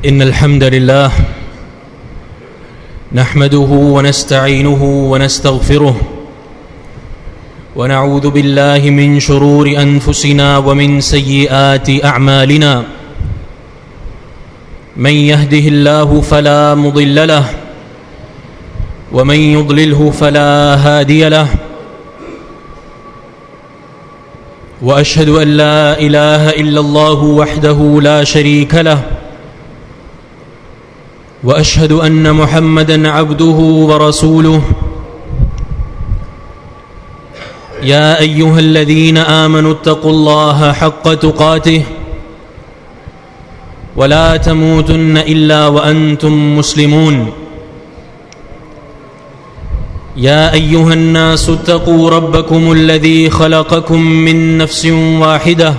إن الحمد لله نحمده ونستعينه ونستغفره ونعوذ بالله من شرور أنفسنا ومن سيئات أعمالنا من يهده الله فلا مضل له ومن يضلله فلا هادي له وأشهد أن لا إله إلا الله وحده لا شريك له وأشهد أن محمدًا عبده ورسوله يا أيها الذين آمنوا اتقوا الله حق تقاته ولا تموتن إلا وأنتم مسلمون يا أيها الناس اتقوا ربكم الذي خلقكم من نفس واحدة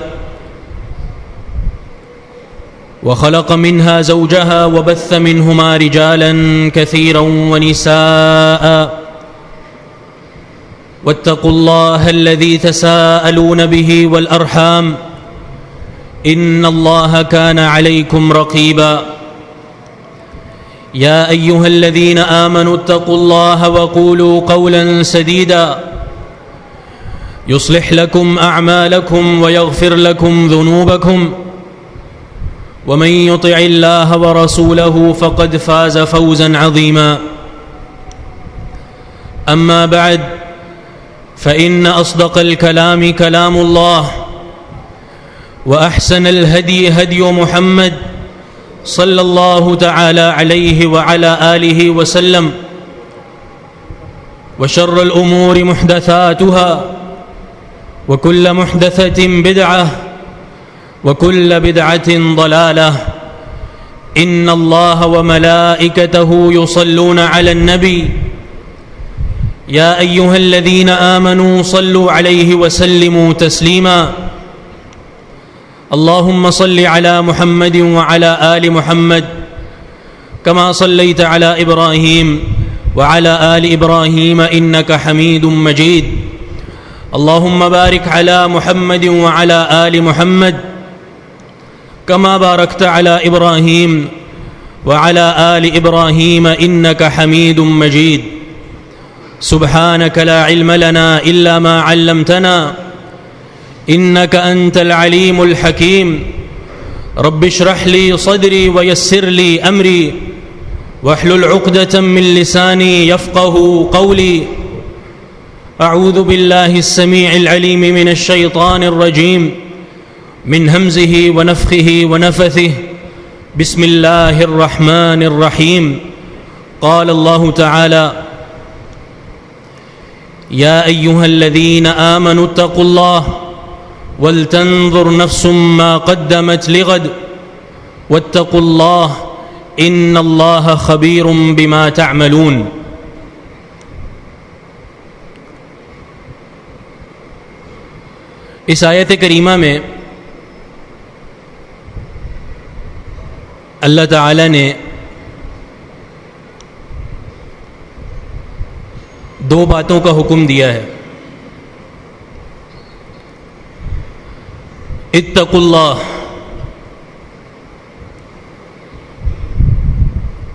وخلق منها زوجها وبث منهما رجالا كثيرا ونساء واتقوا الله الذي تساءلون به والأرحام إن الله كان عليكم رقيبا يا أيها الذين آمنوا اتقوا الله وقولوا قولا سديدا يصلح لكم أعمالكم ويغفر لكم ذنوبكم ومن يطع الله ورسوله فقد فاز فوزا عظيما أما بعد فإن أصدق الكلام كلام الله وأحسن الهدي هدي محمد صلى الله تعالى عليه وعلى آله وسلم وشر الأمور محدثاتها وكل محدثة بدعة وكل بدعة ضلالة إن الله وملائكته يصلون على النبي يا أيها الذين آمنوا صلوا عليه وسلموا تسليما اللهم صل على محمد وعلى آل محمد كما صليت على إبراهيم وعلى آل إبراهيم إنك حميد مجيد اللهم بارك على محمد وعلى آل محمد كما باركت على إبراهيم وعلى آل إبراهيم إنك حميد مجيد سبحانك لا علم لنا إلا ما علمتنا إنك أنت العليم الحكيم رب اشرح لي صدري ويسر لي أمري واحلل عقدة من لساني يفقه قولي أعوذ بالله السميع العليم من الشيطان الرجيم من همزه ونفخه ونفثه بسم الله الرحمن الرحيم قال الله تعالى يا أيها الذين آمنوا اتقوا الله ولتنظر نفس ما قدمت لغد واتقوا الله إن الله خبير بما تعملون اس آیت کریمہ میں اللہ تعالی نے دو باتوں کا حکم دیا ہے اتقوا اللہ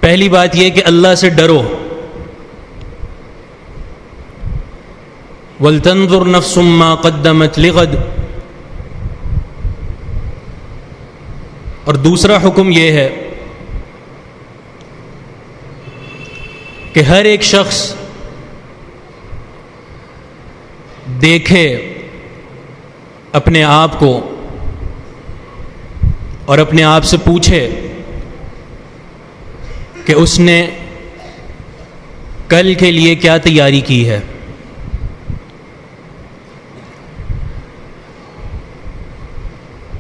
پہلی بات یہ کہ اللہ سے ڈرو وَلْتَنْظُرْ نَفْسٌ مَّا قَدَّمَتْ لِغَدٍ اور دوسرا حکم یہ ہے کہ ہر ایک شخص دیکھے اپنے آپ کو اور اپنے آپ سے پوچھے کہ اس نے کل کے لیے کیا تیاری کی ہے.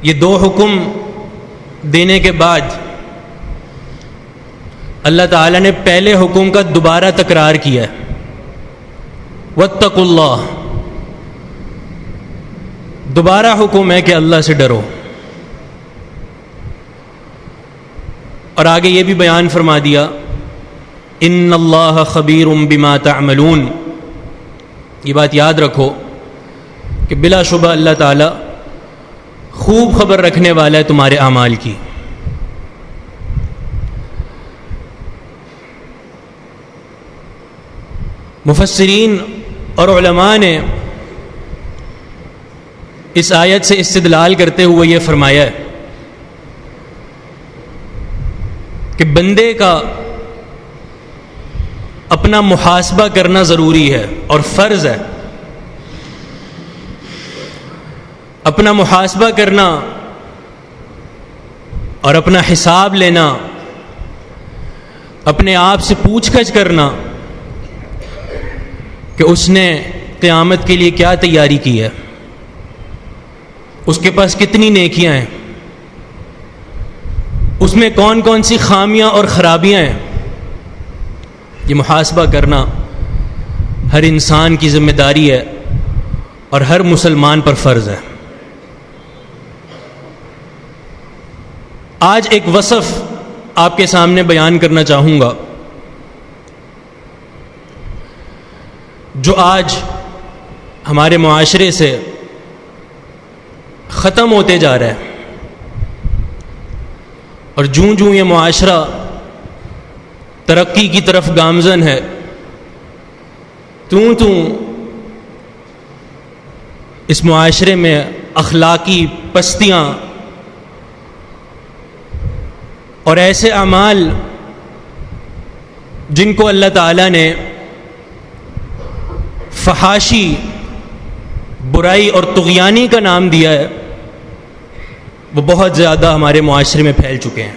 یہ دو حکم دینے کے بعد اللہ تعالیٰ نے پہلے حکم کا دوبارہ تکرار کیا ہے واتقوا اللہ. دوبارہ حکم ہے کہ اللہ سے ڈرو. اور آگے یہ بھی بیان فرما دیا ان اللہ خبیر بما تعملون. یہ بات یاد رکھو کہ بلا شبہ اللہ تعالیٰ خوب خبر رکھنے والا ہے تمہارے اعمال کی. مفسرین اور علماء نے اس آیت سے استدلال کرتے ہوئے یہ فرمایا ہے کہ بندے کا اپنا محاسبہ کرنا ضروری ہے اور فرض ہے. اپنا محاسبہ کرنا اور اپنا حساب لینا، اپنے آپ سے پوچھ گچھ کرنا کہ اس نے قیامت کے لیے کیا تیاری کی ہے، اس کے پاس کتنی نیکیاں ہیں، اس میں کون کون سی خامیاں اور خرابیاں ہیں. یہ محاسبہ کرنا ہر انسان کی ذمہ داری ہے اور ہر مسلمان پر فرض ہے. آج ایک وصف آپ کے سامنے بیان کرنا چاہوں گا جو آج ہمارے معاشرے سے ختم ہوتے جا رہا ہے، اور جوں جوں یہ معاشرہ ترقی کی طرف گامزن ہے، توں اس معاشرے میں اخلاقی پستیاں اور ایسے اعمال جن کو اللہ تعالیٰ نے فحاشی، برائی اور طغیانی کا نام دیا ہے، وہ بہت زیادہ ہمارے معاشرے میں پھیل چکے ہیں.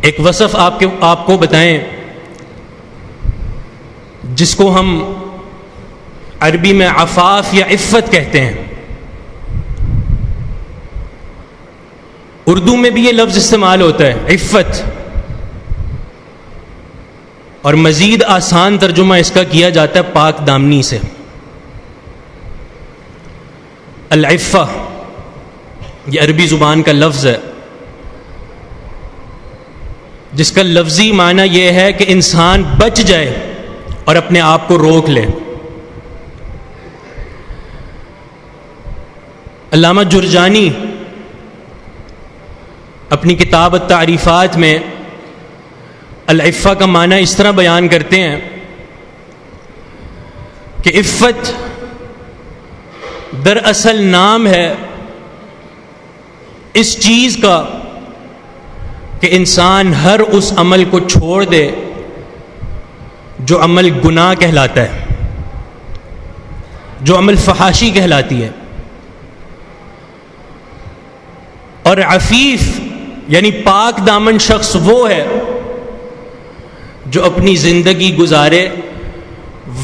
ایک وصف آپ کو بتائیں جس کو ہم عربی میں عفاف یا عفت کہتے ہیں. اردو میں بھی یہ لفظ استعمال ہوتا ہے عفت، اور مزید آسان ترجمہ اس کا کیا جاتا ہے پاک دامنی سے. العفہ یہ عربی زبان کا لفظ ہے جس کا لفظی معنی یہ ہے کہ انسان بچ جائے اور اپنے آپ کو روک لے. علامہ جرجانی اپنی کتاب التعریفات میں العفہ کا معنی اس طرح بیان کرتے ہیں کہ عفت دراصل نام ہے اس چیز کا کہ انسان ہر اس عمل کو چھوڑ دے جو عمل گناہ کہلاتا ہے، جو عمل فحاشی کہلاتی ہے. اور عفیف یعنی پاک دامن شخص وہ ہے جو اپنی زندگی گزارے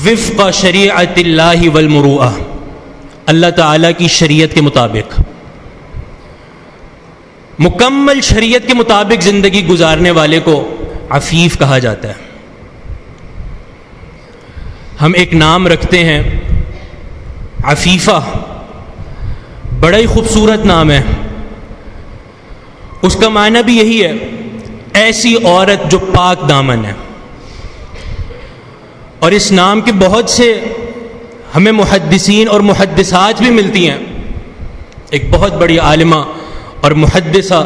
وفق شریعت اللہ والمروءہ، اللہ تعالیٰ کی شریعت کے مطابق، مکمل شریعت کے مطابق زندگی گزارنے والے کو عفیف کہا جاتا ہے. ہم ایک نام رکھتے ہیں عفیفہ، بڑا ہی خوبصورت نام ہے. اس کا معنی بھی یہی ہے، ایسی عورت جو پاک دامن ہے. اور اس نام کے بہت سے ہمیں محدثین اور محدثات بھی ملتی ہیں. ایک بہت بڑی عالمہ اور محدثہ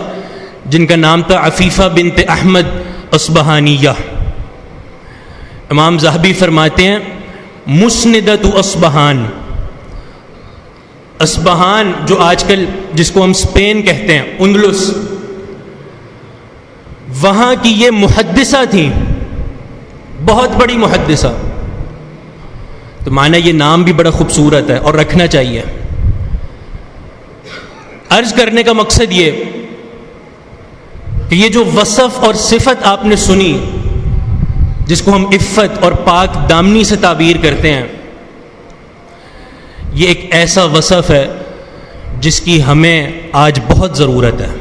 جن کا نام تھا عفیفہ بنت احمد اصبہانیہ. امام ذہبی فرماتے ہیں مسندۃ اصبہان، اصبہان جو آج کل جس کو ہم اسپین کہتے ہیں، اندلس، وہاں کی یہ محدثہ تھیں، بہت بڑی محدثہ. تو معنی یہ نام بھی بڑا خوبصورت ہے اور رکھنا چاہیے. عرض کرنے کا مقصد یہ کہ یہ جو وصف اور صفت آپ نے سنی جس کو ہم عفت اور پاک دامنی سے تعبیر کرتے ہیں، یہ ایک ایسا وصف ہے جس کی ہمیں آج بہت ضرورت ہے.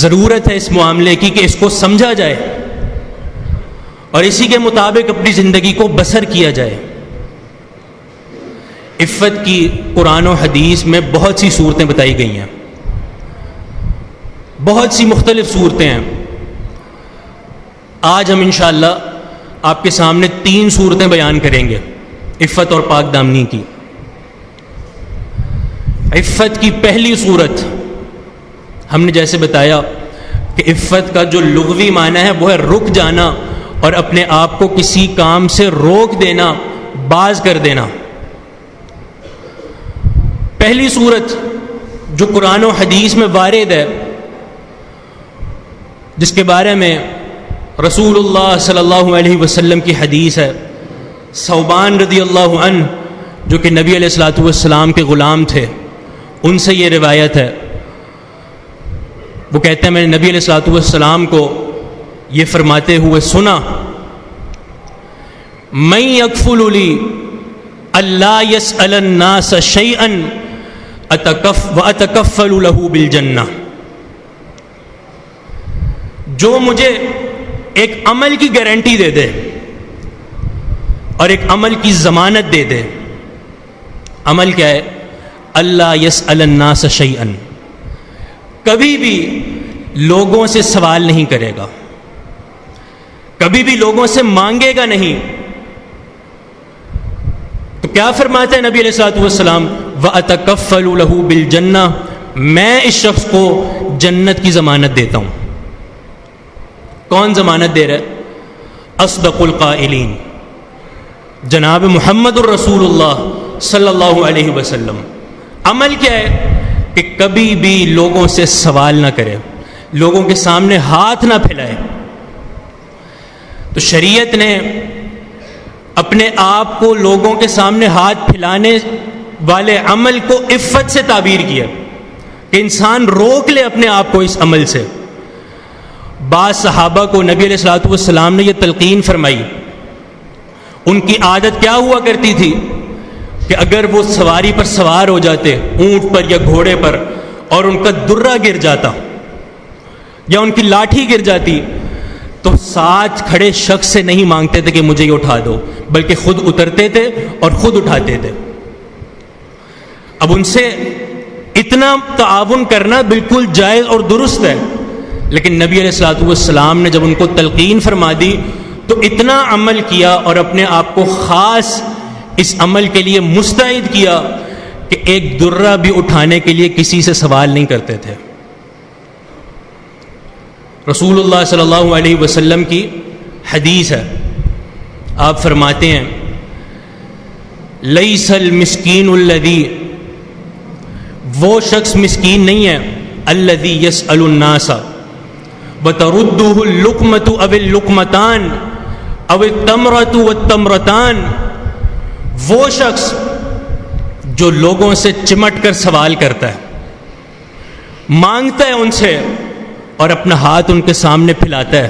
ضرورت ہے اس معاملے کی کہ اس کو سمجھا جائے اور اسی کے مطابق اپنی زندگی کو بسر کیا جائے. عفت کی قرآن و حدیث میں بہت سی صورتیں بتائی گئی ہیں، بہت سی مختلف صورتیں ہیں. آج ہم انشاءاللہ آپ کے سامنے 3 صورتیں بیان کریں گے عفت اور پاک دامنی کی. عفت کی پہلی صورت ہم نے جیسے بتایا کہ عفت کا جو لغوی معنی ہے وہ ہے رک جانا اور اپنے آپ کو کسی کام سے روک دینا، باز کر دینا۔ پہلی صورت جو قرآن و حدیث میں وارد ہے، جس کے بارے میں رسول اللہ صلی اللہ علیہ وسلم کی حدیث ہے، ثوبان رضی اللہ عنہ جو کہ نبی علیہ الصلوۃ والسلام کے غلام تھے، ان سے یہ روایت ہے۔ وہ کہتے ہیں میں نے نبی علیہ الصلوۃ والسلام کو یہ فرماتے ہوئے سنا، من یکفل لی الا یسأل الناس شیئا واتکفل له بالجنہ، جو مجھے ایک عمل کی گارنٹی دے دے اور ایک عمل کی ضمانت دے دے۔ عمل کیا ہے؟ اللہ یسأل الناس شیئا، کبھی بھی لوگوں سے سوال نہیں کرے گا، کبھی بھی لوگوں سے مانگے گا نہیں۔ تو کیا فرماتے ہیں نبی علیہ الصلوۃ والسلام؟ وَأَتَكَفَّلُ لَهُ بِالْجَنَّةِ، میں اس شخص کو جنت کی ضمانت دیتا ہوں۔ کون ضمانت دے رہا ہے؟ اصدق القائلین، جناب محمد الرسول اللہ صلی اللہ علیہ وسلم۔ عمل کیا ہے؟ کہ کبھی بھی لوگوں سے سوال نہ کرے، لوگوں کے سامنے ہاتھ نہ پھیلائے۔ تو شریعت نے اپنے آپ کو لوگوں کے سامنے ہاتھ پھیلانے والے عمل کو عفت سے تعبیر کیا کہ انسان روک لے اپنے آپ کو اس عمل سے۔ بعض صحابہ کو نبی علیہ الصلوۃ والسلام نے یہ تلقین فرمائی۔ ان کی عادت کیا ہوا کرتی تھی کہ اگر وہ سواری پر سوار ہو جاتے، اونٹ پر یا گھوڑے پر، اور ان کا درہ گر جاتا یا ان کی لاٹھی گر جاتی، تو ساتھ کھڑے شخص سے نہیں مانگتے تھے کہ مجھے یہ اٹھا دو، بلکہ خود اترتے تھے اور خود اٹھاتے تھے۔ اب ان سے اتنا تعاون کرنا بالکل جائز اور درست ہے، لیکن نبی علیہ الصلوۃ والسلام نے جب ان کو تلقین فرما دی تو اتنا عمل کیا اور اپنے آپ کو خاص اس عمل کے لیے مستعد کیا کہ ایک درہ بھی اٹھانے کے لیے کسی سے سوال نہیں کرتے تھے۔ رسول اللہ صلی اللہ علیہ وسلم کی حدیث ہے، آپ فرماتے ہیں لیس المسکین الذی، وہ شخص مسکین نہیں ہے، الذی یسأل الناس وترده اللقمۃ او اللقمتان او التمرۃ والتمرتان، وہ شخص جو لوگوں سے چمٹ کر سوال کرتا ہے، مانگتا ہے ان سے اور اپنا ہاتھ ان کے سامنے پھیلاتا ہے،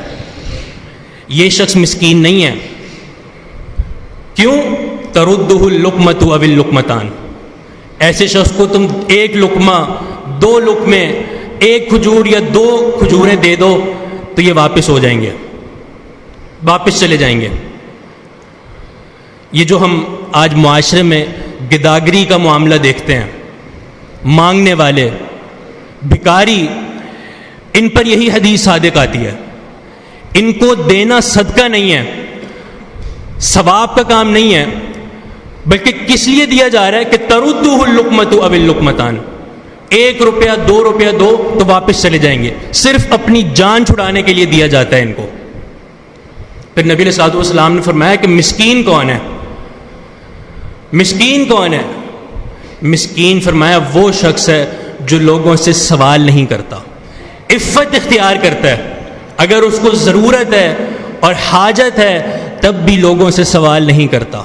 یہ شخص مسکین نہیں ہے۔ کیوں؟ تردہ اللقمۃ او اللقمتان، ایسے شخص کو تم ایک لقمہ، دو لقمے، ایک کھجور یا دو کھجوریں دے دو تو یہ واپس ہو جائیں گے، واپس چلے جائیں گے۔ یہ جو ہم آج معاشرے میں گداگری کا معاملہ دیکھتے ہیں، مانگنے والے، بھکاری، ان پر یہی حدیث صادق آتی ہے۔ ان کو دینا صدقہ نہیں ہے، ثواب کا کام نہیں ہے، بلکہ کس لیے دیا جا رہا ہے کہ تردہ اللقمۃ او اللقمتان، ایک روپیہ دو روپیہ دو تو واپس چلے جائیں گے، صرف اپنی جان چھڑانے کے لیے دیا جاتا ہے ان کو۔ پھر نبی علیہ الصلوۃ والسلام نے فرمایا کہ مسکین کون ہے؟ مسکین کون ہے؟ مسکین فرمایا وہ شخص ہے جو لوگوں سے سوال نہیں کرتا، عفت اختیار کرتا ہے، اگر اس کو ضرورت ہے اور حاجت ہے تب بھی لوگوں سے سوال نہیں کرتا۔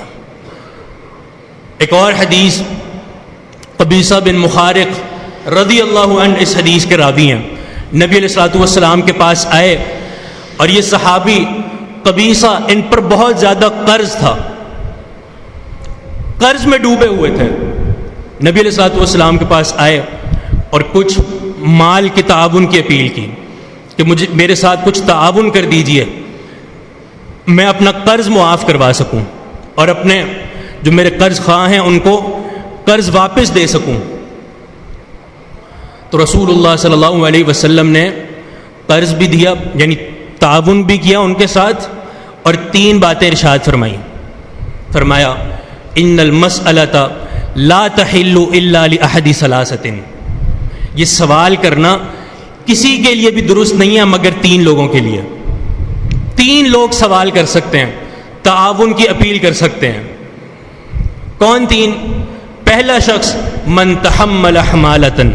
ایک اور حدیث، قبیصہ بن مخارق رضی اللہ عنہ اس حدیث کے راوی ہیں، نبی علیہ الصلوۃ والسلام کے پاس آئے اور یہ صحابی قبیصہ، ان پر بہت زیادہ قرض تھا، قرض میں ڈوبے ہوئے تھے۔ نبی علیہ الصلوۃ والسلام کے پاس آئے اور کچھ مال کی تعاون کی اپیل کی کہ مجھے میرے ساتھ کچھ تعاون کر دیجئے، میں اپنا قرض معاف کروا سکوں اور اپنے جو میرے قرض خواہ ہیں ان کو قرض واپس دے سکوں۔ تو رسول اللہ صلی اللہ علیہ وسلم نے قرض بھی دیا، یعنی تعاون بھی کیا ان کے ساتھ، اور تین باتیں ارشاد فرمائیں۔ فرمایا ان المسألۃ لا تحل الا لأحد ثلاثۃ، یہ سوال کرنا کسی کے لیے بھی درست نہیں ہے مگر 3 لوگوں کے لیے. 3 لوگ سوال کر سکتے ہیں, تعاون کی اپیل کر سکتے ہیں. کون 3؟ پہلا شخص من تحمل حمالتن,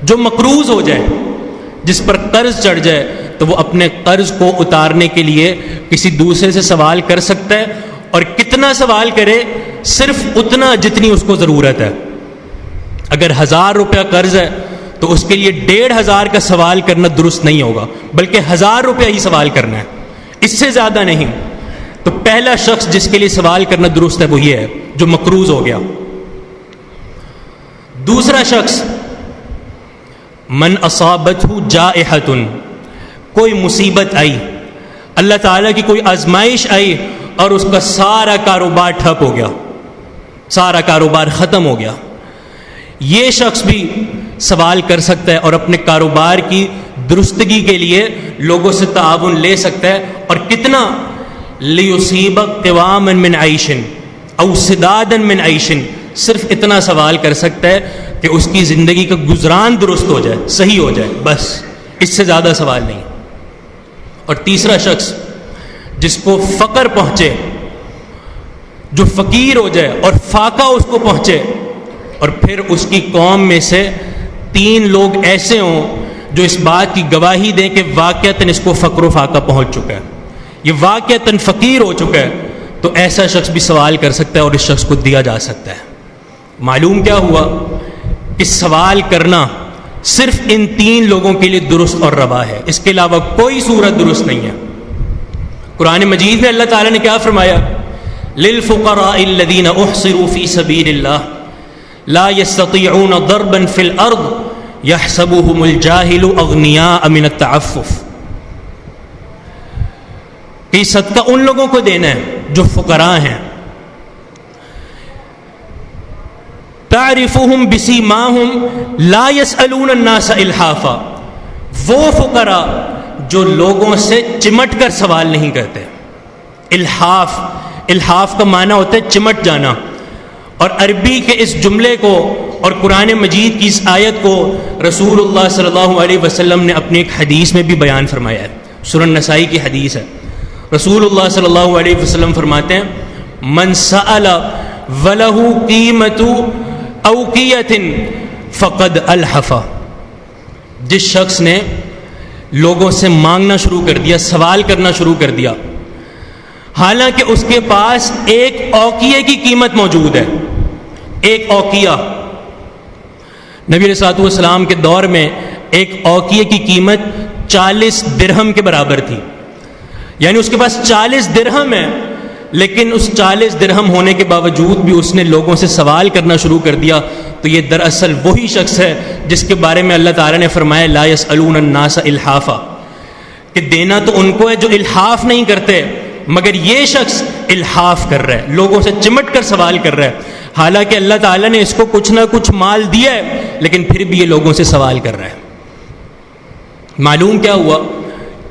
جو مقروض ہو جائے, جس پر قرض چڑھ جائے تو وہ اپنے قرض کو اتارنے کے لیے کسی دوسرے سے سوال کر سکتا ہے, اور کتنا سوال کرے؟ صرف اتنا جتنی اس کو ضرورت ہے. اگر 1000 روپیہ قرض ہے تو اس کے لیے 1500 کا سوال کرنا درست نہیں ہوگا, بلکہ 1000 روپیہ ہی سوال کرنا ہے, اس سے زیادہ نہیں. تو پہلا شخص جس کے لیے سوال کرنا درست ہے وہ یہ ہے جو مقروض ہو گیا. دوسرا شخص من اصابتہ جائحۃ, کوئی مصیبت آئی, اللہ تعالیٰ کی کوئی آزمائش آئی اور اس کا سارا کاروبار ٹھپ ہو گیا, سارا کاروبار ختم ہو گیا. یہ شخص بھی سوال کر سکتا ہے اور اپنے کاروبار کی درستگی کے لیے لوگوں سے تعاون لے سکتا ہے. اور کتنا؟ لیصیب قواما من عیش او سدادا من عیش, صرف اتنا سوال کر سکتا ہے کہ اس کی زندگی کا گزران درست ہو جائے, صحیح ہو جائے, بس اس سے زیادہ سوال نہیں. اور تیسرا شخص جس کو فقر پہنچے, جو فقیر ہو جائے اور فاقہ اس کو پہنچے, اور پھر اس کی قوم میں سے 3 لوگ ایسے ہوں جو اس بات کی گواہی دیں کہ واقعتاً اس کو فقر و فاقہ پہنچ چکا ہے, یہ واقعتاً فقیر ہو چکا ہے, تو ایسا شخص بھی سوال کر سکتا ہے اور اس شخص کو دیا جا سکتا ہے. معلوم کیا ہوا کہ سوال کرنا صرف ان 3 لوگوں کے لیے درست اور روا ہے, اس کے علاوہ کوئی صورت درست نہیں ہے. قرآن مجید میں اللہ تعالیٰ نے کیا فرمایا؟ للفقراء الذین احصروا فی سبیل اللہ لا يستطيعون ضربا في الارض يحسبهم الجاهل اغنیاء من التعفف, کہ صدقہ ان لوگوں کو دینا ہے جو فقراء ہیں. تعرفهم بسیماهم لا يسألون الناس الحافا, وہ فقراء جو لوگوں سے چمٹ کر سوال نہیں کرتے. الحاف, الحاف کا معنی ہوتا ہے چمٹ جانا, اور عربی کے اس جملے کو اور قرآن مجید کی اس آیت کو رسول اللہ صلی اللہ علیہ وسلم نے اپنی ایک حدیث میں بھی بیان فرمایا ہے. سنن نسائی کی حدیث ہے. رسول اللہ صلی اللہ علیہ وسلم فرماتے ہیں من سأل وله قیمة اوقیة فقد الحف, جس شخص نے لوگوں سے مانگنا شروع کر دیا, سوال کرنا شروع کر دیا, حالانکہ اس کے پاس ایک اوقیہ کی قیمت موجود ہے. ایک اوقیہ, نبی علیہ الصلوۃ والسلام کے دور میں ایک اوقیہ کی قیمت 40 درہم کے برابر تھی. یعنی اس کے پاس 40 درہم ہے, لیکن اس 40 درہم ہونے کے باوجود بھی اس نے لوگوں سے سوال کرنا شروع کر دیا. تو یہ دراصل وہی شخص ہے جس کے بارے میں اللہ تعالیٰ نے فرمایا لا يسألون الناس الحافا, کہ دینا تو ان کو ہے جو الحاف نہیں کرتے, مگر یہ شخص الحاف کر رہا ہے, لوگوں سے چمٹ کر سوال کر رہا ہے. حالانکہ اللہ تعالیٰ نے اس کو کچھ نہ کچھ مال دیا ہے, لیکن پھر بھی یہ لوگوں سے سوال کر رہا ہے. معلوم کیا ہوا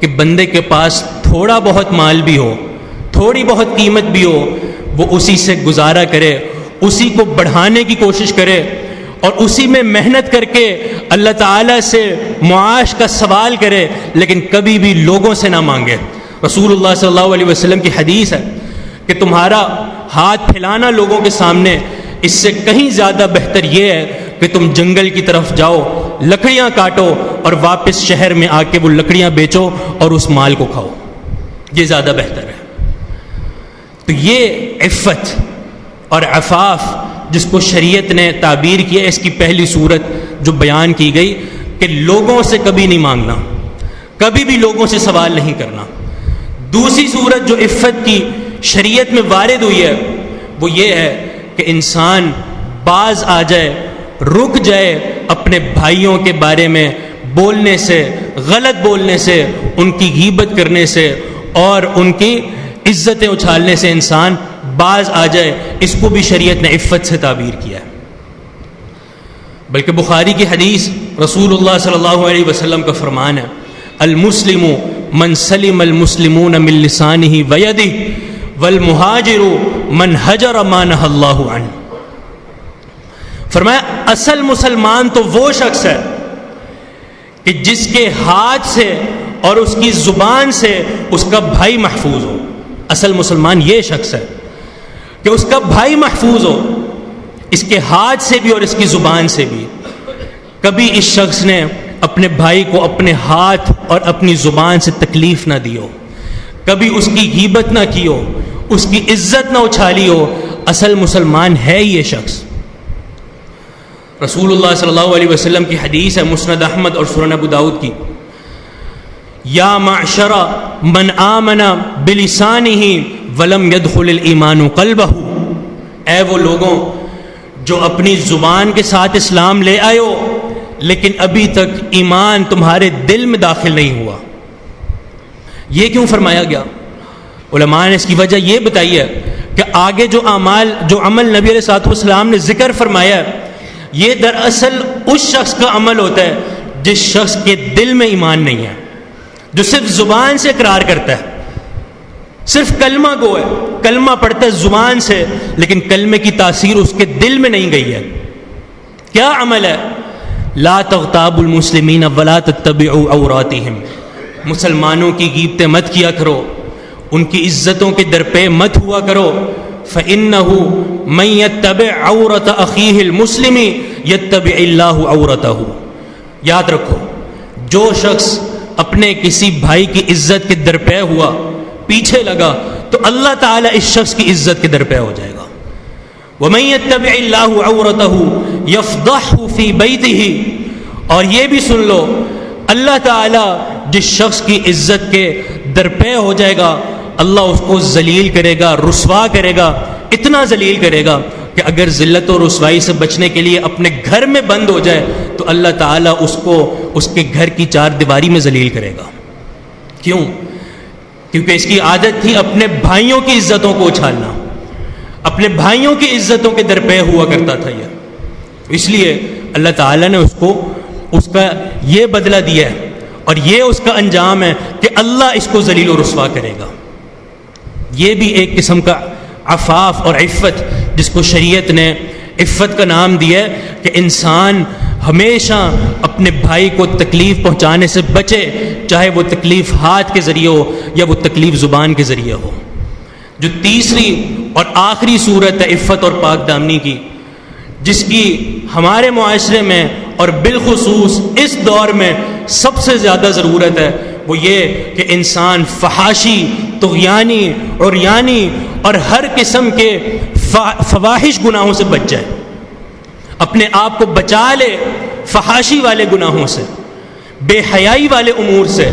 کہ بندے کے پاس تھوڑا بہت مال بھی ہو, تھوڑی بہت قیمت بھی ہو, وہ اسی سے گزارا کرے, اسی کو بڑھانے کی کوشش کرے, اور اسی میں محنت کر کے اللہ تعالیٰ سے معاش کا سوال کرے, لیکن کبھی بھی لوگوں سے نہ مانگے. رسول اللہ صلی اللہ علیہ وسلم کی حدیث ہے کہ تمہارا ہاتھ پھیلانا لوگوں کے سامنے, اس سے کہیں زیادہ بہتر یہ ہے کہ تم جنگل کی طرف جاؤ, لکڑیاں کاٹو اور واپس شہر میں آ کے وہ لکڑیاں بیچو اور اس مال کو کھاؤ, یہ زیادہ بہتر ہے. تو یہ عفت اور عفاف جس کو شریعت نے تعبیر کیا, اس کی پہلی صورت جو بیان کی گئی کہ لوگوں سے کبھی نہیں مانگنا, کبھی بھی لوگوں سے سوال نہیں کرنا. دوسری صورت جو عفت کی شریعت میں وارد ہوئی ہے وہ یہ ہے کہ انسان باز آ جائے, رک جائے اپنے بھائیوں کے بارے میں بولنے سے, غلط بولنے سے, ان کی غیبت کرنے سے اور ان کی عزتیں اچھالنے سے انسان باز آ جائے. اس کو بھی شریعت نے عفت سے تعبیر کیا ہے. بلکہ بخاری کی حدیث رسول اللہ صلی اللہ علیہ وسلم کا فرمان ہے المسلم من سلم المسلمون من لسانه ويده والمهاجر من هجر ما نهى الله عنه. فرمایا اصل مسلمان تو وہ شخص ہے کہ جس کے ہاتھ سے اور اس کی زبان سے اس کا بھائی محفوظ ہو. اصل مسلمان یہ شخص ہے کہ اس کا بھائی محفوظ ہو، اس کے ہاتھ سے بھی اور اس کی زبان سے بھی. کبھی اس شخص نے اپنے بھائی کو اپنے ہاتھ اور اپنی زبان سے تکلیف نہ دی ہو، کبھی اس کی غیبت نہ کی ہو، اس کی عزت نہ اچھالی ہو. اصل مسلمان ہے یہ شخص. رسول اللہ صلی اللہ علیہ وسلم کی حدیث ہے مسند احمد اور سنن ابو داؤد کی، یا معشر من آمن بلسانہ ولم يدخل الایمان قلبہ. اے وہ لوگوں جو اپنی زبان کے ساتھ اسلام لے آئے ہو لیکن ابھی تک ایمان تمہارے دل میں داخل نہیں ہوا. یہ کیوں فرمایا گیا؟ علماء نے اس کی وجہ یہ بتائی ہے کہ آگے جو عمل نبی علیہ الصلوۃ والسلام نے ذکر فرمایا ہے، یہ دراصل اس شخص کا عمل ہوتا ہے جس شخص کے دل میں ایمان نہیں ہے، جو صرف زبان سے اقرار کرتا ہے، صرف کلمہ گو ہے، کلمہ پڑھتا ہے زبان سے لیکن کلمے کی تاثیر اس کے دل میں نہیں گئی ہے. کیا عمل ہے؟ لا تغتابوا المسلمین ولا تتبعوا عوراتہم. مسلمانوں کی غیبتیں مت کیا کرو، ان کی عزتوں کے درپے مت ہوا کرو. فإنه من يتبع عورة أخيه المسلم يتبع الله عورته. یاد رکھو، جو شخص اپنے کسی بھائی کی عزت کے درپے ہوا، پیچھے لگا، تو اللہ تعالیٰ اس شخص کی عزت کے درپے ہو جائے گا. وَمَن يَتَّبِعِ اللَّهُ عَوْرَتَهُ يَفْضَحْهُ فِي بَيْتِهِ. اور یہ بھی سن لو، اللہ تعالیٰ جس شخص کی عزت کے درپے ہو جائے گا، اللہ اس کو ذلیل کرے گا، رسوا کرے گا، اتنا ذلیل کرے گا کہ اگر ذلت و رسوائی سے بچنے کے لیے اپنے گھر میں بند ہو جائے تو اللہ تعالیٰ اس کو اس کے گھر کی چار دیواری میں ذلیل کرے گا. کیوں؟ کیونکہ اس کی عادت تھی اپنے بھائیوں کی عزتوں کو اچھالنا، اپنے بھائیوں کی عزتوں کے درپے ہوا کرتا تھا یہ. اس لیے اللہ تعالیٰ نے اس کا یہ بدلہ دیا ہے اور یہ اس کا انجام ہے کہ اللہ اس کو ذلیل و رسوا کرے گا. یہ بھی ایک قسم کا عفاف اور عفت، جس کو شریعت نے عفت کا نام دیا ہے کہ انسان ہمیشہ اپنے بھائی کو تکلیف پہنچانے سے بچے، چاہے وہ تکلیف ہاتھ کے ذریعے ہو یا وہ تکلیف زبان کے ذریعے ہو. جو تیسری اور آخری صورت ہے عفت اور پاک دامنی کی، جس کی ہمارے معاشرے میں اور بالخصوص اس دور میں سب سے زیادہ ضرورت ہے، وہ یہ کہ انسان فحاشی، طغیانی، عریانی اور ہر قسم کے فواحش گناہوں سے بچ جائے، اپنے آپ کو بچا لے فحاشی والے گناہوں سے، بے حیائی والے امور سے،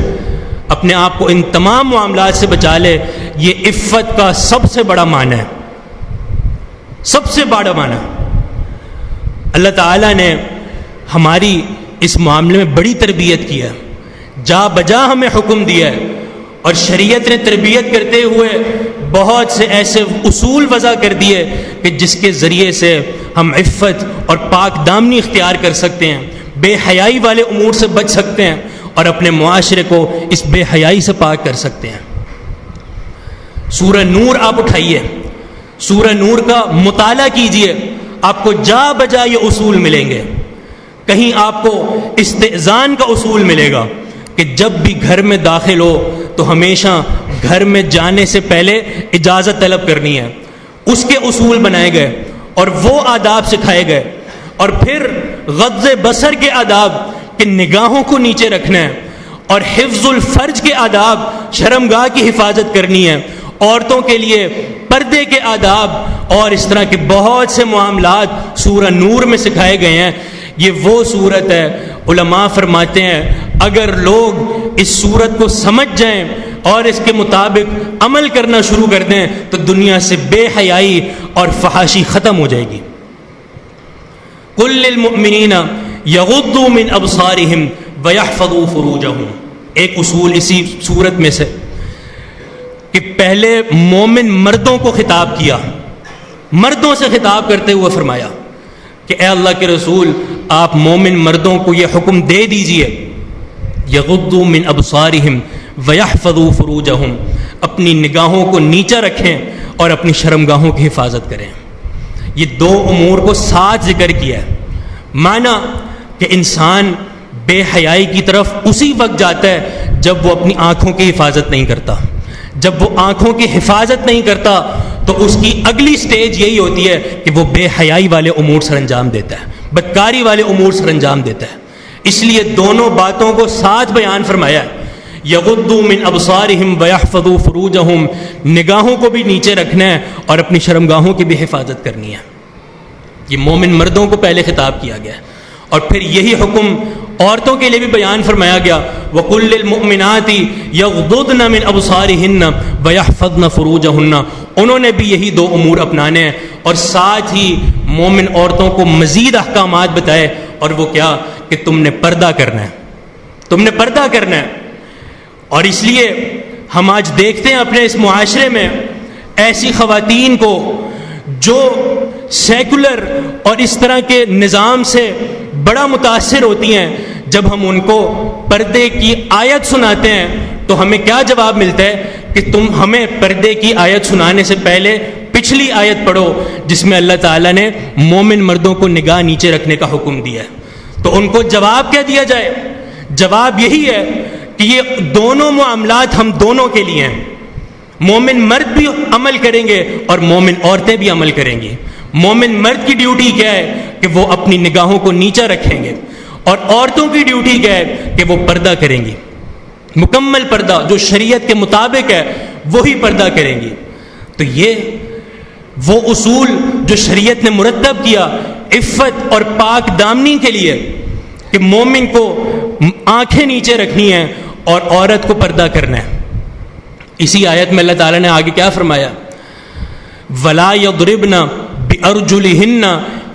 اپنے آپ کو ان تمام معاملات سے بچا لے. یہ عفت کا سب سے بڑا معنی ہے، سب سے بڑا معنی. اللہ تعالیٰ نے ہماری اس معاملے میں بڑی تربیت کی ہے، جا بجا ہمیں حکم دیا ہے، اور شریعت نے تربیت کرتے ہوئے بہت سے ایسے اصول وضع کر دیے کہ جس کے ذریعے سے ہم عفت اور پاک دامنی اختیار کر سکتے ہیں، بے حیائی والے امور سے بچ سکتے ہیں اور اپنے معاشرے کو اس بے حیائی سے پاک کر سکتے ہیں. سورہ نور آپ اٹھائیے، سورہ نور کا مطالعہ کیجئے، آپ کو جا بجا یہ اصول ملیں گے. کہیں آپ کو استئذان کا اصول ملے گا کہ جب بھی گھر میں داخل ہو تو ہمیشہ گھر میں جانے سے پہلے اجازت طلب کرنی ہے. اس کے اصول بنائے گئے اور وہ آداب سکھائے گئے. اور پھر غض بصر کے آداب کہ نگاہوں کو نیچے رکھنا ہے، اور حفظ الفرج کے آداب، شرمگاہ کی حفاظت کرنی ہے، عورتوں کے لیے پردے کے آداب، اور اس طرح کے بہت سے معاملات سورہ نور میں سکھائے گئے ہیں. یہ وہ صورت ہے، علماء فرماتے ہیں اگر لوگ اس صورت کو سمجھ جائیں اور اس کے مطابق عمل کرنا شروع کر دیں تو دنیا سے بے حیائی اور فحاشی ختم ہو جائے گی. قل للمؤمنین یغضوا من ابصارہم ویحفظوا فروجہم. ایک اصول اسی صورت میں سے کہ پہلے مومن مردوں کو خطاب کیا، مردوں سے خطاب کرتے ہوئے فرمایا کہ اے اللہ کے رسول، آپ مومن مردوں کو یہ حکم دے دیجئے یغضوا من ابصارہم ویحفظوا فروجہم، اپنی نگاہوں کو نیچا رکھیں اور اپنی شرمگاہوں کی حفاظت کریں. یہ دو امور کو ساتھ ذکر کیا ہے. معنی کہ انسان بے حیائی کی طرف اسی وقت جاتا ہے جب وہ اپنی آنکھوں کی حفاظت نہیں کرتا. جب وہ آنکھوں کی حفاظت نہیں کرتا تو اس کی اگلی سٹیج یہی ہوتی ہے کہ وہ بے حیائی والے امور سر انجام دیتا ہے, بدکاری والے امور سر انجام دیتا ہے. اس لیے دونوں باتوں کو ساتھ بیان فرمایا ہے. یغضوا من ابصارہم ویحفظوا فروجہم, نگاہوں کو بھی نیچے رکھنا ہے اور اپنی شرمگاہوں کی بھی حفاظت کرنی ہے. یہ مومن مردوں کو پہلے خطاب کیا گیا اور پھر یہی حکم عورتوں کے لیے بھی بیان فرمایا گیا. وَقُلْ لِلْمُؤْمِنَاتِ يَغْضُضْنَ مِنْ أَبْصَارِهِنَّ وَيَحْفَظْنَ فُرُوجَهُنَّ. انہوں نے بھی یہی دو امور اپنانے ہیں اور ساتھ ہی مومن عورتوں کو مزید احکامات بتائے, اور وہ کیا کہ تم نے پردہ کرنا ہے, تم نے پردہ کرنا ہے. اور اس لیے ہم آج دیکھتے ہیں اپنے اس معاشرے میں ایسی خواتین کو جو سیکولر اور اس طرح کے نظام سے بڑا متاثر ہوتی ہیں. جب ہم ان کو پردے کی آیت سناتے ہیں تو ہمیں کیا جواب ملتا ہے کہ تم ہمیں پردے کی آیت سنانے سے پہلے پچھلی آیت پڑھو جس میں اللہ تعالیٰ نے مومن مردوں کو نگاہ نیچے رکھنے کا حکم دیا ہے. تو ان کو جواب کیا دیا جائے؟ جواب یہی ہے کہ یہ دونوں معاملات ہم دونوں کے لیے ہیں. مومن مرد بھی عمل کریں گے اور مومن عورتیں بھی عمل کریں گی. مومن مرد کی ڈیوٹی کیا ہے کہ وہ اپنی نگاہوں کو نیچا رکھیں گے, اور عورتوں کی ڈیوٹی کیا ہے کہ وہ پردہ کریں گی. مکمل پردہ جو شریعت کے مطابق ہے وہی پردہ کریں گی. تو یہ وہ اصول جو شریعت نے مرتب کیا عفت اور پاک دامنی کے لیے کہ مومن کو آنکھیں نیچے رکھنی ہیں اور عورت کو پردہ کرنا ہے. اسی آیت میں اللہ تعالیٰ نے آگے کیا فرمایا؟ وَلَا يَضْرِبْنَ بِأَرْجُلِهِنَّ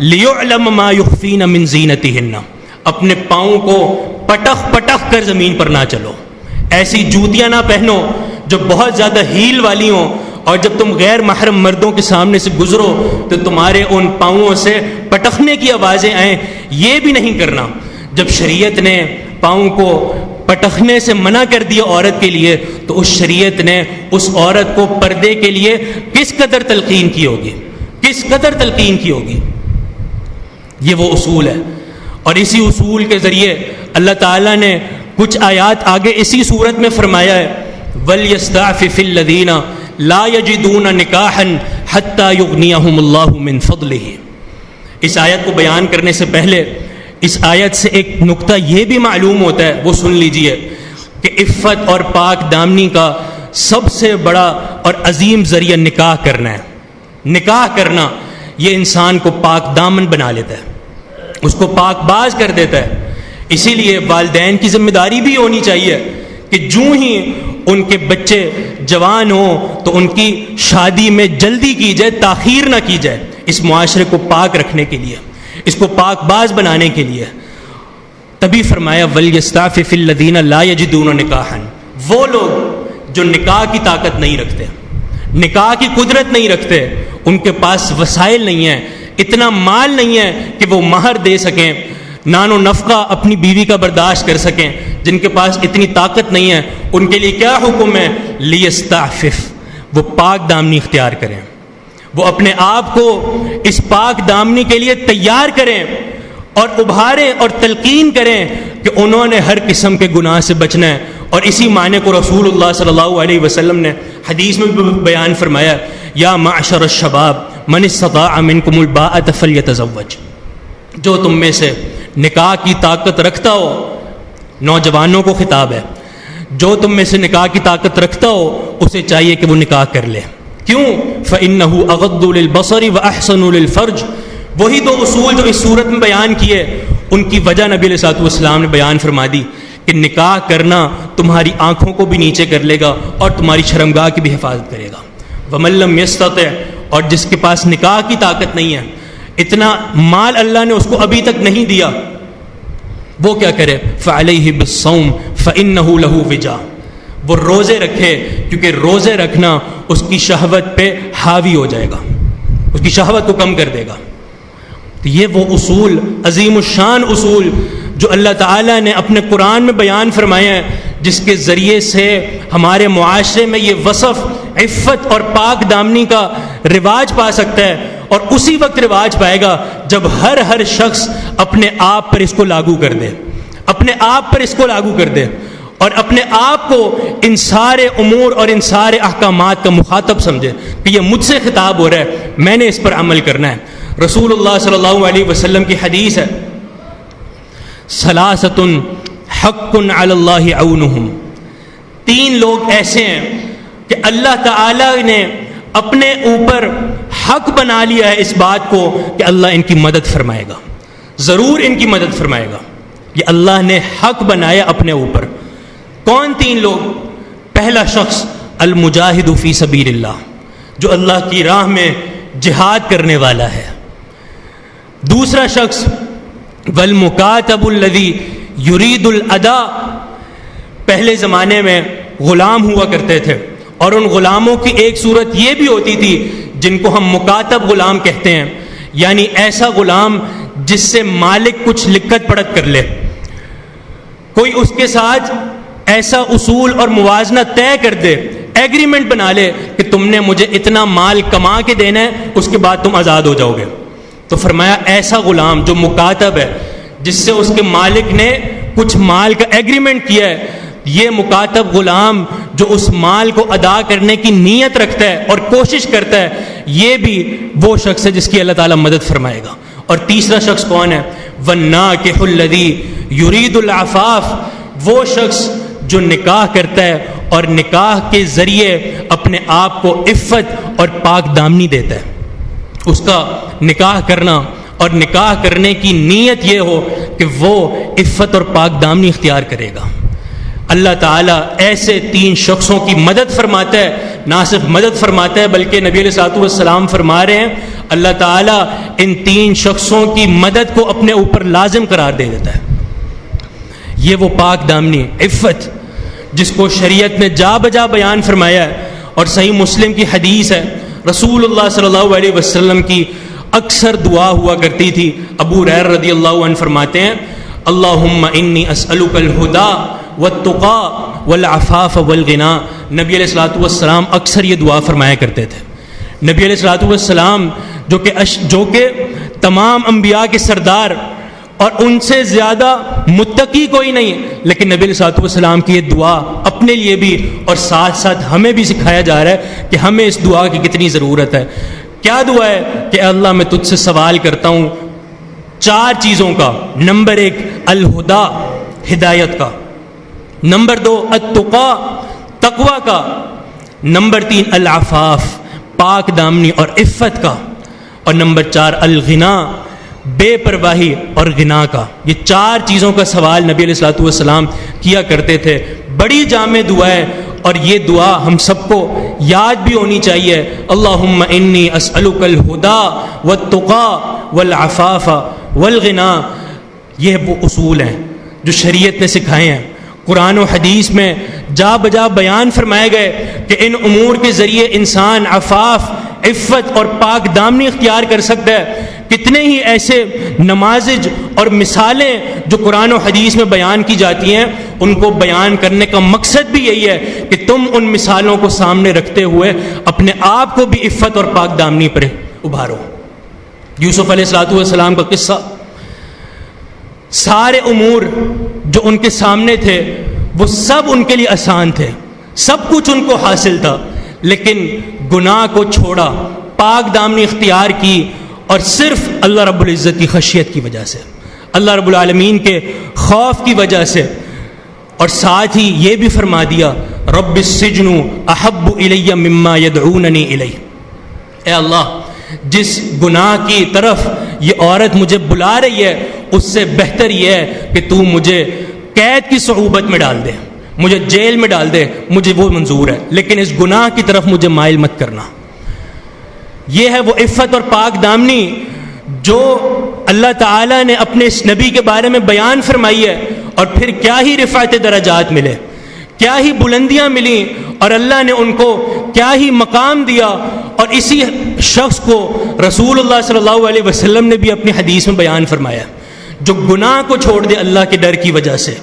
لِيُعْلَمَ مَا يُخْفِينَ مِنْ زِينَتِهِنَّ. اپنے پاؤں کو پٹخ پٹخ کر زمین پر نہ چلو, ایسی جوتیاں نہ پہنو جو بہت زیادہ ہیل والی ہوں, اور جب تم غیر محرم مردوں کے سامنے سے گزرو تو تمہارے ان پاؤں سے پٹخنے کی آوازیں آئیں. یہ بھی نہیں کرنا. جب شریعت نے پاؤں کو پٹخنے سے منع کر دیا عورت کے لیے تو اس شریعت نے اس عورت کو پردے کے لیے کس قدر تلقین کی ہوگی, کس قدر تلقین کی ہوگی. یہ وہ اصول ہے, اور اسی اصول کے ذریعے اللہ تعالیٰ نے کچھ آیات آگے اسی صورت میں فرمایا ہے وَلْيَسْتَعْفِفِ الَّذِينَ لَا يَجِدُونَ نِكَاحًا حَتَّى يُغْنِيَهُمُ اللَّهُ مِنْ فَضْلِهِ. اس آیت کو بیان کرنے سے پہلے اس آیت سے ایک نقطہ یہ بھی معلوم ہوتا ہے, وہ سن لیجئے کہ عفت اور پاک دامنی کا سب سے بڑا اور عظیم ذریعہ نکاح کرنا ہے. نکاح کرنا یہ انسان کو پاک دامن بنا لیتا ہے, اس کو پاک باز کر دیتا ہے. اسی لیے والدین کی ذمہ داری بھی ہونی چاہیے کہ جوں ہی ان کے بچے جوان ہوں تو ان کی شادی میں جلدی کی جائے, تاخیر نہ کی جائے, اس معاشرے کو پاک رکھنے کے لیے, اس کو پاک باز بنانے کے لیے. تبھی فرمایا وَلْيَسْتَعْفِفِ الَّذِينَ لَا يَجِدُونَ نِكَاحًا. وہ لوگ جو نکاح کی طاقت نہیں رکھتے, نکاح کی قدرت نہیں رکھتے, ان کے پاس وسائل نہیں ہیں, اتنا مال نہیں ہے کہ وہ مہر دے سکیں, نان و نفقہ اپنی بیوی کا برداشت کر سکیں, جن کے پاس اتنی طاقت نہیں ہے, ان کے لیے کیا حکم ہے؟ لِيَسْتَعْفِفْ, وہ پاک دامنی اختیار کریں, وہ اپنے آپ کو اس پاک دامنی کے لیے تیار کریں اور ابھاریں اور تلقین کریں کہ انہوں نے ہر قسم کے گناہ سے بچنا ہے. اور اسی معنی کو رسول اللہ صلی اللہ علیہ وسلم نے حدیث میں بھی بیان فرمایا یا معشر الشباب من استطاع منکم الباءۃ فلیتزوج. جو تم میں سے نکاح کی طاقت رکھتا ہو, نوجوانوں کو خطاب ہے, جو تم میں سے نکاح کی طاقت رکھتا ہو اسے چاہیے کہ وہ نکاح کر لے. کیوں؟ فإنہ اغض للبصر واحسن للفرج. وہی دو اصول جو اس صورت میں بیان کیے ان کی وجہ نبی علیہ الصلوۃ والسلام نے بیان فرما دی کہ نکاح کرنا تمہاری آنکھوں کو بھی نیچے کر لے گا اور تمہاری شرمگاہ کی بھی حفاظت کرے گا. وَمَن لَّمْ يَسْتَطِعْ, اور جس کے پاس نکاح کی طاقت نہیں ہے, اتنا مال اللہ نے اس کو ابھی تک نہیں دیا, وہ کیا کرے؟ فَعَلَيْهِ بِالصَّوْمِ فَإِنَّهُ لَهُ وِجَاءٌ. وہ روزے رکھے کیونکہ روزے رکھنا اس کی شہوت پہ حاوی ہو جائے گا, اس کی شہوت کو کم کر دے گا. تو یہ وہ اصول, عظیم الشان اصول جو اللہ تعالیٰ نے اپنے قرآن میں بیان فرمایا ہے, جس کے ذریعے سے ہمارے معاشرے میں یہ وصف عفت اور پاک دامنی کا رواج پا سکتا ہے, اور اسی وقت رواج پائے گا جب ہر شخص اپنے آپ پر اس کو لاگو کر دے, اپنے آپ پر اس کو لاگو کر دے اور اپنے آپ کو ان سارے امور اور ان سارے احکامات کا مخاطب سمجھے کہ یہ مجھ سے خطاب ہو رہا ہے، میں نے اس پر عمل کرنا ہے۔ رسول اللہ صلی اللہ علیہ وسلم کی حدیث ہے، ثلاثۃ حق علی اللہ عونہم، تین لوگ ایسے ہیں کہ اللہ تعالی نے اپنے اوپر حق بنا لیا ہے اس بات کو کہ اللہ ان کی مدد فرمائے گا، ضرور ان کی مدد فرمائے گا، یہ اللہ نے حق بنایا اپنے اوپر۔ کون تین لوگ؟ پہلا شخص المجاہد فی سبیل اللہ، جو اللہ کی راہ میں جہاد کرنے والا ہے۔ دوسرا شخص والمکاتب الذی یرید الادا، پہلے زمانے میں غلام ہوا کرتے تھے اور ان غلاموں کی ایک صورت یہ بھی ہوتی تھی جن کو ہم مکاتب غلام کہتے ہیں، یعنی ایسا غلام جس سے مالک کچھ لکھت پڑھت کر لے، کوئی اس کے ساتھ ایسا اصول اور موازنہ طے کر دے، ایگریمنٹ بنا لے کہ تم نے مجھے اتنا مال کما کے دینا ہے، اس کے بعد تم آزاد ہو جاؤ گے۔ تو فرمایا ایسا غلام جو مکاتب ہے، جس سے اس کے مالک نے کچھ مال کا ایگریمنٹ کیا ہے، یہ مکاتب غلام جو اس مال کو ادا کرنے کی نیت رکھتا ہے اور کوشش کرتا ہے، یہ بھی وہ شخص ہے جس کی اللہ تعالیٰ مدد فرمائے گا۔ اور تیسرا شخص کون ہے؟ والناکح الذی یرید العفاف، وہ شخص جو نکاح کرتا ہے اور نکاح کے ذریعے اپنے آپ کو عفت اور پاک دامنی دیتا ہے، اس کا نکاح کرنا اور نکاح کرنے کی نیت یہ ہو کہ وہ عفت اور پاک دامنی اختیار کرے گا۔ اللہ تعالیٰ ایسے تین شخصوں کی مدد فرماتا ہے، نہ صرف مدد فرماتا ہے بلکہ نبی علیہ الصلوۃ والسلام فرما رہے ہیں اللہ تعالیٰ ان تین شخصوں کی مدد کو اپنے اوپر لازم قرار دے دیتا ہے۔ یہ وہ پاک دامنی عفت جس کو شریعت نے جا بجا بیان فرمایا ہے، اور صحیح مسلم کی حدیث ہے، رسول اللہ صلی اللہ علیہ وسلم کی اکثر دعا ہوا کرتی تھی۔ ابو ہریرہ رضی اللہ عنہ فرماتے ہیں اللہم انی اسألک الہدی والتقی والعفاف والغنی، نبی علیہ الصلوۃ والسلام اکثر یہ دعا فرمایا کرتے تھے۔ نبی علیہ الصلوۃ والسلام جو کہ تمام انبیاء کے سردار اور ان سے زیادہ متقی کوئی نہیں، لیکن نبی علیہ الصلوۃ والسلام کی یہ دعا اپنے لیے بھی اور ساتھ ساتھ ہمیں بھی سکھایا جا رہا ہے کہ ہمیں اس دعا کی کتنی ضرورت ہے۔ کیا دعا ہے کہ اللہ میں تجھ سے سوال کرتا ہوں چار چیزوں کا، نمبر ایک الہدا، ہدایت کا، نمبر دو التقی، تقوی کا، نمبر تین العفاف، پاک دامنی اور عفت کا، اور نمبر چار الغنا، بے پرواہی اور غنا کا۔ یہ چار چیزوں کا سوال نبی علیہ الصلوۃ والسلام کیا کرتے تھے۔ بڑی جامع دعا ہے اور یہ دعا ہم سب کو یاد بھی ہونی چاہیے۔ اللہم انی اسألک الہدی والتقی والعفاف والغنا، یہ وہ اصول ہیں جو شریعت نے سکھائے ہیں، قرآن و حدیث میں جا بجا بیان فرمائے گئے کہ ان امور کے ذریعے انسان عفاف، عفت اور پاک دامنی اختیار کر سکتا ہے۔ کتنے ہی ایسے نماذج اور مثالیں جو قرآن و حدیث میں بیان کی جاتی ہیں، ان کو بیان کرنے کا مقصد بھی یہی ہے کہ تم ان مثالوں کو سامنے رکھتے ہوئے اپنے آپ کو بھی عفت اور پاک دامنی پر ابھارو۔ یوسف علیہ الصلوۃ والسلام کا قصہ، سارے امور جو ان کے سامنے تھے وہ سب ان کے لیے آسان تھے، سب کچھ ان کو حاصل تھا، لیکن گناہ کو چھوڑا، پاک دامنی اختیار کی، اور صرف اللہ رب العزت کی خشیت کی وجہ سے، اللہ رب العالمین کے خوف کی وجہ سے، اور ساتھ ہی یہ بھی فرما دیا رب السجن احب الی مما یدعوننی الیہ، اے اللہ جس گناہ کی طرف یہ عورت مجھے بلا رہی ہے اس سے بہتر یہ ہے کہ تو مجھے قید کی صعوبت میں ڈال دے، مجھے جیل میں ڈال دے، مجھے وہ منظور ہے، لیکن اس گناہ کی طرف مجھے مائل مت کرنا۔ یہ ہے وہ عفت اور پاک دامنی جو اللہ تعالیٰ نے اپنے اس نبی کے بارے میں بیان فرمائی ہے، اور پھر کیا ہی رفعت درجات ملے، کیا ہی بلندیاں ملیں، اور اللہ نے ان کو کیا ہی مقام دیا۔ اور اسی شخص کو رسول اللہ صلی اللہ علیہ وسلم نے بھی اپنی حدیث میں بیان فرمایا، جو گناہ کو چھوڑ دے اللہ کے ڈر کی وجہ سے،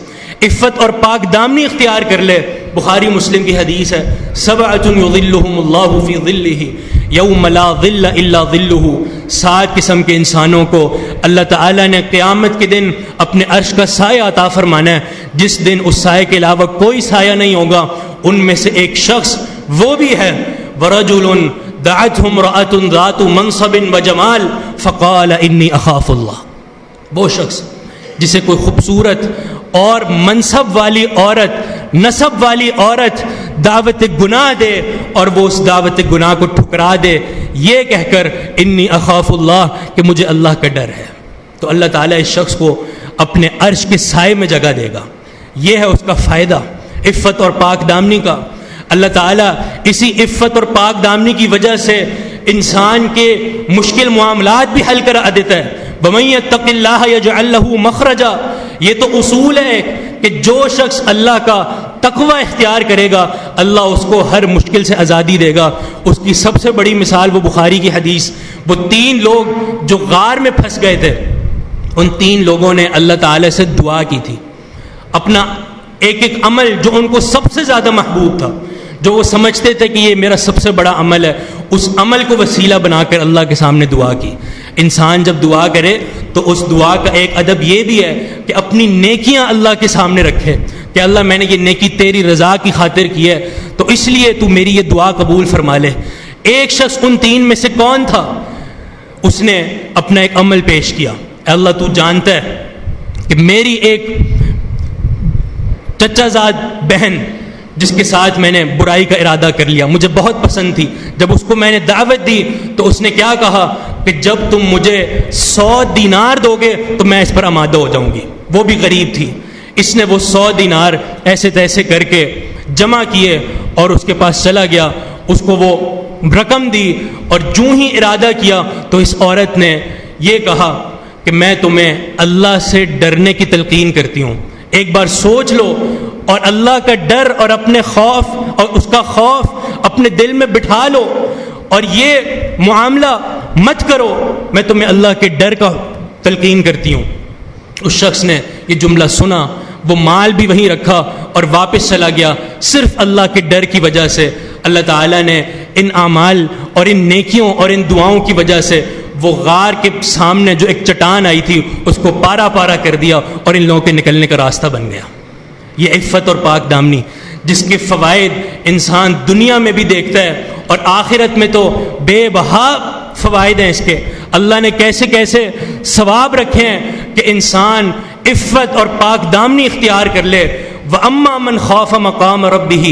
عفت اور پاک دامنی اختیار کر لے۔ بخاری مسلم کی حدیث ہے سبعۃ یظلھم اللہ فی ظلہ یوم لا ظل الا ظلہ، 7 قسم کے انسانوں کو اللہ تعالیٰ نے قیامت کے دن اپنے عرش کا سایہ عطا فرمانا ہے، جس دن اس سائے کے علاوہ کوئی سایہ نہیں ہوگا۔ ان میں سے ایک شخص وہ بھی ہے وَرَجُلٌ دَعَتْهُ امْرَأَةٌ ذَاتُ مَنصَبٍ وَجَمَالٍ فَقَالَ إِنِّي أَخَافُ اللَّهَ، وہ شخص جسے کوئی خوبصورت اور منصب والی عورت، نسب والی عورت دعوت گناہ دے اور وہ اس دعوت گناہ کو ٹھکرا دے یہ کہہ کر انی اخاف اللہ، کہ مجھے اللہ کا ڈر ہے، تو اللہ تعالیٰ اس شخص کو اپنے عرش کے سائے میں جگہ دے گا۔ یہ ہے اس کا فائدہ عفت اور پاک دامنی کا۔ اللہ تعالیٰ اسی عفت اور پاک دامنی کی وجہ سے انسان کے مشکل معاملات بھی حل کرا دیتا ہے۔ وَمَن يَتَّقِ اللَّهَ يَجْعَل لَّهُ مَخْرَجًا، یہ تو اصول ہے کہ جو شخص اللہ کا تقوی اختیار کرے گا اللہ اس کو ہر مشکل سے آزادی دے گا۔ اس کی سب سے بڑی مثال وہ بخاری کی حدیث، وہ 3 لوگ جو غار میں پھنس گئے تھے، ان 3 لوگوں نے اللہ تعالی سے دعا کی تھی، اپنا ایک ایک عمل جو ان کو سب سے زیادہ محبوب تھا، جو وہ سمجھتے تھے کہ یہ میرا سب سے بڑا عمل ہے، اس عمل کو وسیلہ بنا کر اللہ کے سامنے دعا کی۔ انسان جب دعا کرے تو اس دعا کا ایک ادب یہ بھی ہے کہ اپنی نیکیاں اللہ کے سامنے رکھے کہ اللہ میں نے یہ نیکی تیری رضا کی خاطر کی ہے تو اس لیے تو میری یہ دعا قبول فرما لے۔ ایک شخص ان 3 میں سے کون تھا؟ اس نے اپنا ایک عمل پیش کیا، اے اللہ تو جانتا ہے کہ میری ایک چچا زاد بہن جس کے ساتھ میں نے برائی کا ارادہ کر لیا، مجھے بہت پسند تھی، جب اس کو میں نے دعوت دی تو اس نے کیا کہا کہ جب تم مجھے 100 دینار دو گے تو میں اس پر آمادہ ہو جاؤں گی۔ وہ بھی غریب تھی، اس نے وہ 100 دینار ایسے تیسے کر کے جمع کیے اور اس کے پاس چلا گیا، اس کو وہ رقم دی اور جو ہی ارادہ کیا تو اس عورت نے یہ کہا کہ میں تمہیں اللہ سے ڈرنے کی تلقین کرتی ہوں، ایک بار سوچ لو اور اللہ کا ڈر اور اپنے خوف اور اس کا خوف اپنے دل میں بٹھا لو اور یہ معاملہ مت کرو، میں تمہیں اللہ کے ڈر کا تلقین کرتی ہوں۔ اس شخص نے یہ جملہ سنا، وہ مال بھی وہیں رکھا اور واپس چلا گیا، صرف اللہ کے ڈر کی وجہ سے اللہ تعالیٰ نے ان اعمال اور ان نیکیوں اور ان دعاؤں کی وجہ سے وہ غار کے سامنے جو ایک چٹان آئی تھی اس کو پارا پارا کر دیا اور ان لوگوں کے نکلنے کا راستہ بن گیا۔ یہ عفت اور پاک دامنی جس کے فوائد انسان دنیا میں بھی دیکھتا ہے اور آخرت میں تو بے بہا فوائد ہیں اس کے، اللہ نے کیسے کیسے ثواب رکھے ہیں کہ انسان عفت اور پاک دامنی اختیار کر لے۔ وَأَمَّا مَنْ خَافَ مَقَامَ رَبِّهِ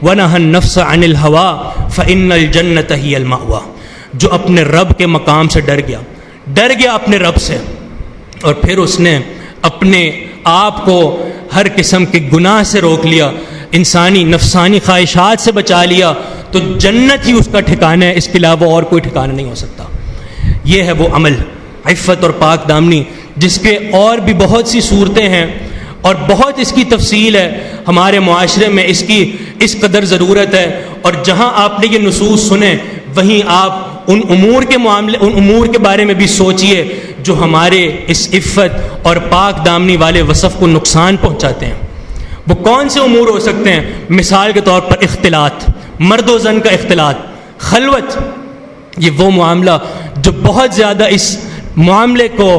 وَنَهَى النَّفْسَ عَنِ الْهَوَىٰ فَإِنَّ الْجَنَّةَ هِيَ الْمَأْوَىٰ، جو اپنے رب کے مقام سے ڈر گیا اپنے رب سے اور پھر اس نے اپنے آپ کو ہر قسم کے گناہ سے روک لیا، انسانی نفسانی خواہشات سے بچا لیا، تو جنت ہی اس کا ٹھکانہ ہے، اس کے علاوہ اور کوئی ٹھکانہ نہیں ہو سکتا۔ یہ ہے وہ عمل عفت اور پاک دامنی جس کے اور بھی بہت سی صورتیں ہیں اور بہت اس کی تفصیل ہے، ہمارے معاشرے میں اس کی اس قدر ضرورت ہے، اور جہاں آپ نے یہ نصوص سنے وہیں آپ ان امور کے بارے میں بھی سوچئے جو ہمارے اس عفت اور پاک دامنی والے وصف کو نقصان پہنچاتے ہیں۔ وہ کون سے امور ہو سکتے ہیں؟ مثال کے طور پر اختلاط، مرد و زن کا اختلاط، خلوت، یہ وہ معاملہ جو بہت زیادہ اس معاملے کو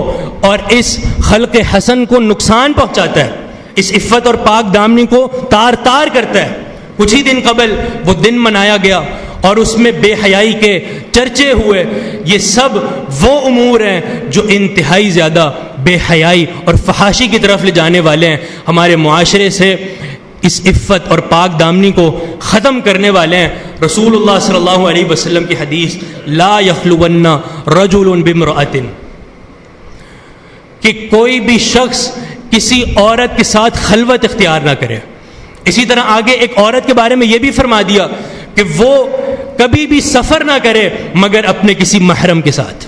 اور اس خلق حسن کو نقصان پہنچاتا ہے، اس عفت اور پاک دامنی کو تار تار کرتا ہے۔ کچھ ہی دن قبل وہ دن منایا گیا اور اس میں بے حیائی کے چرچے ہوئے، یہ سب وہ امور ہیں جو انتہائی زیادہ بے حیائی اور فحاشی کی طرف لے جانے والے ہیں، ہمارے معاشرے سے اس عفت اور پاک دامنی کو ختم کرنے والے ہیں۔ رسول اللہ صلی اللہ علیہ وسلم کی حدیث لا یخلون رجل بامرأۃ، کہ کوئی بھی شخص کسی عورت کے ساتھ خلوت اختیار نہ کرے۔ اسی طرح آگے ایک عورت کے بارے میں یہ بھی فرما دیا کہ وہ کبھی بھی سفر نہ کرے مگر اپنے کسی محرم کے ساتھ۔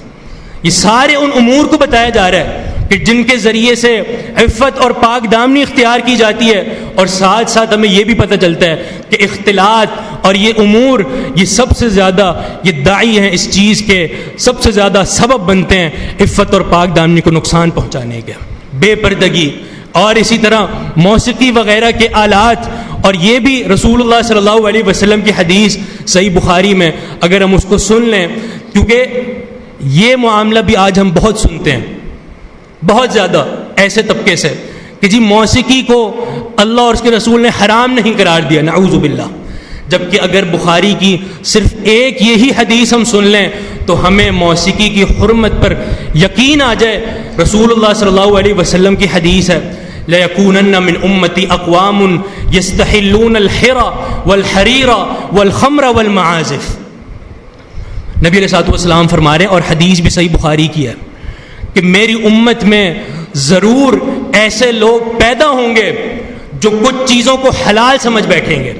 یہ سارے ان امور کو بتایا جا رہا ہے کہ جن کے ذریعے سے عفت اور پاک دامنی اختیار کی جاتی ہے، اور ساتھ ساتھ ہمیں یہ بھی پتہ چلتا ہے کہ اختلاط اور یہ امور یہ سب سے زیادہ یہ داعی ہیں اس چیز کے، سب سے زیادہ سبب بنتے ہیں عفت اور پاک دامنی کو نقصان پہنچانے کے۔ بے پردگی اور اسی طرح موسیقی وغیرہ کے آلات، اور یہ بھی رسول اللہ صلی اللہ علیہ وسلم کی حدیث صحیح بخاری میں اگر ہم اس کو سن لیں، کیونکہ یہ معاملہ بھی آج ہم بہت سنتے ہیں بہت زیادہ ایسے طبقے سے کہ جی موسیقی کو اللہ اور اس کے رسول نے حرام نہیں قرار دیا، نعوذ باللہ، جبکہ اگر بخاری کی صرف ایک یہی حدیث ہم سن لیں تو ہمیں موسیقی کی حرمت پر یقین آ جائے۔ رسول اللہ صلی اللہ علیہ وسلم کی حدیث ہے، لَيَكُونَنَّ مِنْ أُمَّتِي أَقْوَامٌ يَسْتَحِلُّونَ الْحِرَ وَالْحَرِيرَ وَالْخَمْرَ وَالْمَعَازِفِ۔ نبی علیہ الصلوۃ والسلام فرما رہے ہیں، اور حدیث بھی صحیح بخاری کی ہے، کہ میری امت میں ضرور ایسے لوگ پیدا ہوں گے جو کچھ چیزوں کو حلال سمجھ بیٹھیں گے۔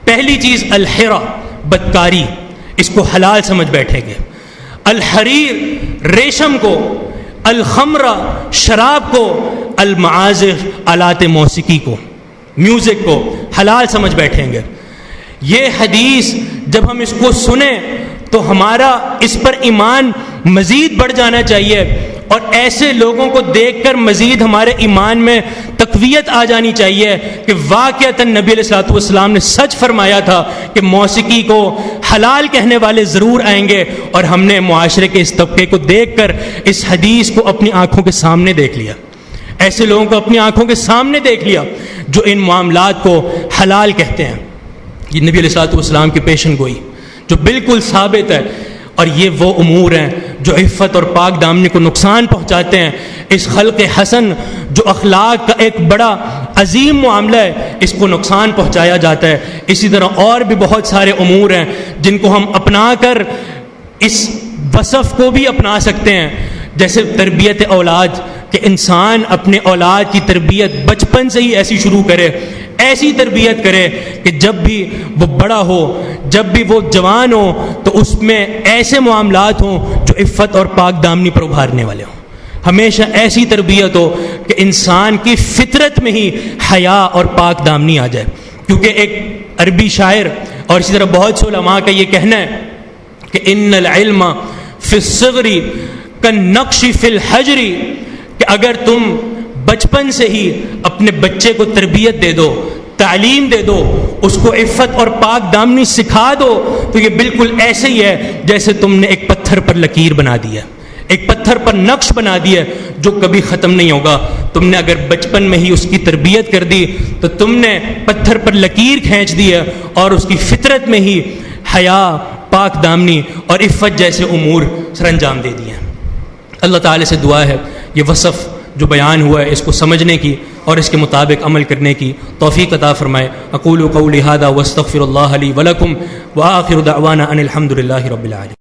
پہلی چیز الحرہ، بدکاری، اس کو حلال سمجھ بیٹھیں گے۔ الحریر، ریشم کو۔ الخمرہ، شراب کو۔ المعازف، آلات موسیقی کو، میوزک کو حلال سمجھ بیٹھیں گے۔ یہ حدیث جب ہم اس کو سنیں تو ہمارا اس پر ایمان مزید بڑھ جانا چاہیے، اور ایسے لوگوں کو دیکھ کر مزید ہمارے ایمان میں تقویت آ جانی چاہیے کہ واقعتاً نبی علیہ الصلوۃ والسلام نے سچ فرمایا تھا کہ موسیقی کو حلال کہنے والے ضرور آئیں گے، اور ہم نے معاشرے کے اس طبقے کو دیکھ کر اس حدیث کو اپنی آنکھوں کے سامنے دیکھ لیا، ایسے لوگوں کو اپنی آنکھوں کے سامنے دیکھ لیا جو ان معاملات کو حلال کہتے ہیں۔ یہ نبی علیہ الصلوۃ والسلام کی پیشن گوئی جو بالکل ثابت ہے، اور یہ وہ امور ہیں جو عفت اور پاک دامنی کو نقصان پہنچاتے ہیں۔ اس خلق حسن جو اخلاق کا ایک بڑا عظیم معاملہ ہے، اس کو نقصان پہنچایا جاتا ہے۔ اسی طرح اور بھی بہت سارے امور ہیں جن کو ہم اپنا کر اس وصف کو بھی اپنا سکتے ہیں، جیسے تربیت اولاد، کہ انسان اپنے اولاد کی تربیت بچپن سے ہی ایسی شروع کرے، ایسی تربیت کرے کہ جب بھی وہ بڑا ہو، جب بھی وہ جوان ہو، تو اس میں ایسے معاملات ہوں جو عفت اور پاک دامنی پر ابھارنے والے ہوں۔ ہمیشہ ایسی تربیت ہو کہ انسان کی فطرت میں ہی حیا اور پاک دامنی آ جائے، کیونکہ ایک عربی شاعر اور اسی طرح بہت سے علماء کا یہ کہنا ہے کہ ان العلم فی الصغر کالنقش فی الحجر، کہ اگر تم بچپن سے ہی اپنے بچے کو تربیت دے دو، تعلیم دے دو، اس کو عفت اور پاک دامنی سکھا دو، تو یہ بالکل ایسے ہی ہے جیسے تم نے ایک پتھر پر لکیر بنا دی ہے، ایک پتھر پر نقش بنا دیا جو کبھی ختم نہیں ہوگا۔ تم نے اگر بچپن میں ہی اس کی تربیت کر دی تو تم نے پتھر پر لکیر کھینچ دی ہے، اور اس کی فطرت میں ہی حیا، پاک دامنی اور عفت جیسے امور سر انجام دے دیے ہیں۔ اللہ تعالی سے دعا ہے یہ وصف جو بیان ہوا ہے اس کو سمجھنے کی اور اس کے مطابق عمل کرنے کی توفیق عطا فرمائے۔ اقول قولی ھذا واستغفر اللہ لی ولکم وآخر دعوانا ان الحمد للہ رب العالمین۔